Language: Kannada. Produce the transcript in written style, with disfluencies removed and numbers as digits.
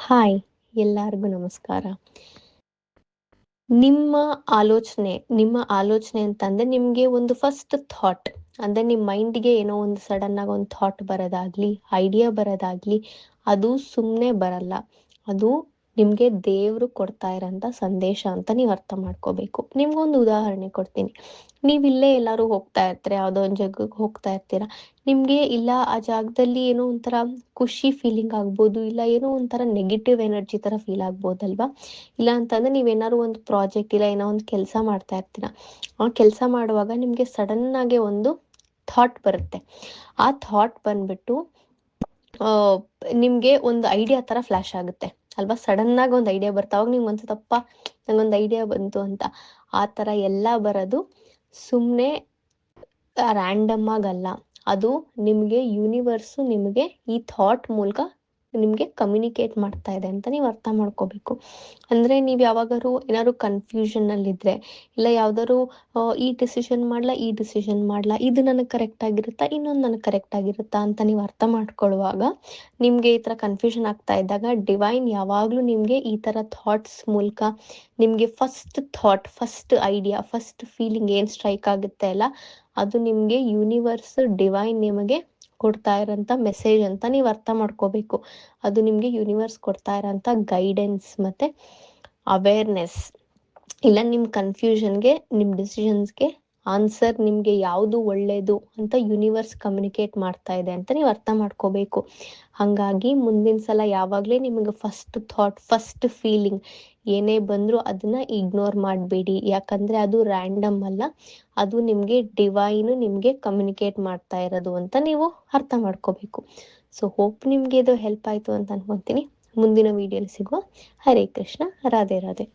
ಹಾಯ್, ಎಲ್ಲರಿಗೂ ನಮಸ್ಕಾರ. ನಿಮ್ಮ ನಿಮ್ಮ ಆಲೋಚನೆ ಅಂತಂದ್ರೆ ನಿಮ್ಗೆ ಒಂದು ಫಸ್ಟ್ ಥಾಟ್ ಅಂದ್ರೆ ನಿಮ್ಮ ಮೈಂಡ್‌ಗೆ ಏನೋ ಒಂದು ಸಡನ್ ಆಗಿ ಒಂದು ಥಾಟ್ ಬರೋದಾಗ್ಲಿ, ಐಡಿಯಾ ಬರೋದಾಗ್ಲಿ, ಅದು ಸುಮ್ನೆ ಬರಲ್ಲ. ಅದು ನಿಮ್ಗೆ ದೇವ್ರು ಕೊಡ್ತಾ ಇರೋಂಥ ಸಂದೇಶ ಅಂತ ನೀವು ಅರ್ಥ ಮಾಡ್ಕೋಬೇಕು. ನಿಮ್ಗೊಂದು ಉದಾಹರಣೆ ಕೊಡ್ತೀನಿ. ನೀವಿಲ್ಲೇ ಎಲ್ಲಾರು ಹೋಗ್ತಾ ಇರ್ತೀರ, ಯಾವುದೋ ಒಂದು ಜಾಗಕ್ಕೆ ಹೋಗ್ತಾ ಇರ್ತೀರ. ನಿಮ್ಗೆ ಇಲ್ಲ ಆ ಜಾಗದಲ್ಲಿ ಏನೋ ಒಂಥರ ಖುಷಿ ಫೀಲಿಂಗ್ ಆಗ್ಬೋದು, ಇಲ್ಲ ಏನೋ ಒಂಥರ ನೆಗೆಟಿವ್ ಎನರ್ಜಿ ಥರ ಫೀಲ್ ಆಗ್ಬೋದಲ್ವಾ? ಇಲ್ಲ ಅಂತಂದ್ರೆ ನೀವೇನಾದ್ರು ಒಂದು ಪ್ರಾಜೆಕ್ಟ್ ಇಲ್ಲ ಏನೋ ಒಂದು ಕೆಲಸ ಮಾಡ್ತಾ ಇರ್ತೀರ. ಆ ಕೆಲಸ ಮಾಡುವಾಗ ನಿಮಗೆ ಸಡನ್ ಆಗಿ ಒಂದು ಥಾಟ್ ಬರುತ್ತೆ. ಆ ಥಾಟ್ ಬಂದ್ಬಿಟ್ಟು ನಿಮಗೆ ಒಂದು ಐಡಿಯಾ ಥರ ಫ್ಲ್ಯಾಶ್ ಆಗುತ್ತೆ ಅಲ್ವಾ? ಸಡನ್ ಆಗಿ ಒಂದು ಐಡಿಯಾ ಬರುತ್ತೆ. ಅವಾಗ ನಿಮ್ಗೆ ಅನ್ಸುತ್ತಪ್ಪ ನಂಗೊಂದು ಐಡಿಯಾ ಬಂತು ಅಂತ. ಆ ಥರ ಎಲ್ಲ ಬರೋದು ಸುಮ್ಮನೆ ರ್ಯಾಂಡಮ್ ಆಗಲ್ಲ. ಅದು ನಿಮಗೆ ಯೂನಿವರ್ಸು ನಿಮಗೆ ಈ ಥಾಟ್ ಮೂಲಕ ನಿಮಗೆ ಕಮ್ಯುನಿಕೇಟ್ ಮಾಡ್ತಾ ಇದೆ ಅಂತ ನೀವು ಅರ್ಥ ಮಾಡ್ಕೋಬೇಕು. ಅಂದರೆ ನೀವು ಯಾವಾಗಾದ್ರು ಏನಾದ್ರು ಕನ್ಫ್ಯೂಷನ್ನಲ್ಲಿದ್ದರೆ, ಇಲ್ಲ ಯಾವ್ದಾದ್ರು ಈ ಡಿಸಿಷನ್ ಮಾಡಲಾ, ಇದು ನನಗೆ ಕರೆಕ್ಟ್ ಆಗಿರುತ್ತಾ, ಇನ್ನೊಂದು ನನಗೆ ಕರೆಕ್ಟ್ ಆಗಿರುತ್ತಾ ಅಂತ ನೀವು ಅರ್ಥ ಮಾಡ್ಕೊಳ್ಳುವಾಗ, ನಿಮಗೆ ಈ ಥರ ಕನ್ಫ್ಯೂಷನ್ ಆಗ್ತಾ ಇದ್ದಾಗ ಡಿವೈನ್ ಯಾವಾಗಲೂ ನಿಮಗೆ ಈ ಥರ ಥಾಟ್ಸ್ ಮೂಲಕ ನಿಮಗೆ ಫಸ್ಟ್ ಐಡಿಯಾ, ಫಸ್ಟ್ ಫೀಲಿಂಗ್ ಏನು ಸ್ಟ್ರೈಕ್ ಆಗುತ್ತೆ ಅಲ್ಲ, ಅದು ನಿಮಗೆ ಯೂನಿವರ್ಸ್ ಡಿವೈನ್ ನಿಮಗೆ ಕೊಡ್ತಾ ಇರೋಂಥ ಮೆಸೇಜ್ ಅಂತ ನೀವು ಅರ್ಥ ಮಾಡ್ಕೋಬೇಕು. ಅದು ನಿಮಗೆ ಯೂನಿವರ್ಸ್ ಕೊಡ್ತಾ ಇರೋಂಥ ಗೈಡೆನ್ಸ್ ಮತ್ತು ಅವೇರ್ನೆಸ್. ಇಲ್ಲ ನಿಮ್ಮ ಕನ್ಫ್ಯೂಷನ್ಗೆ, ನಿಮ್ಮ ಡಿಸಿಷನ್ಸ್ಗೆ ಆನ್ಸರ್ ನಿಮಗೆ ಯಾವುದು ಒಳ್ಳೆಯದು ಅಂತ ಯೂನಿವರ್ಸ್ ಕಮ್ಯುನಿಕೇಟ್ ಮಾಡ್ತಾ ಇದೆ ಅಂತ ನೀವು ಅರ್ಥ ಮಾಡ್ಕೋಬೇಕು. ಹಾಗಾಗಿ ಮುಂದಿನ ಸಲ ಯಾವಾಗಲೇ ನಿಮಗೆ ಫಸ್ಟ್ ಥಾಟ್, ಫಸ್ಟ್ ಫೀಲಿಂಗ್ ಏನೇ ಬಂದರೂ ಅದನ್ನು ಇಗ್ನೋರ್ ಮಾಡಬೇಡಿ. ಯಾಕಂದರೆ ಅದು ರ್ಯಾಂಡಮ್ ಅಲ್ಲ, ಅದು ನಿಮಗೆ ಡಿವೈನು ನಿಮಗೆ ಕಮ್ಯುನಿಕೇಟ್ ಮಾಡ್ತಾ ಇರೋದು ಅಂತ ನೀವು ಅರ್ಥ ಮಾಡ್ಕೋಬೇಕು. ಸೊ ಹೋಪ್ ನಿಮಗೆ ಇದು ಹೆಲ್ಪ್ ಆಯಿತು ಅಂತ ಅನ್ಕೊತೀನಿ. ಮುಂದಿನ ವಿಡಿಯೋಲಿ ಸಿಗುವ. ಹರೇ ಕೃಷ್ಣ, ರಾಧೆ ರಾಧೆ.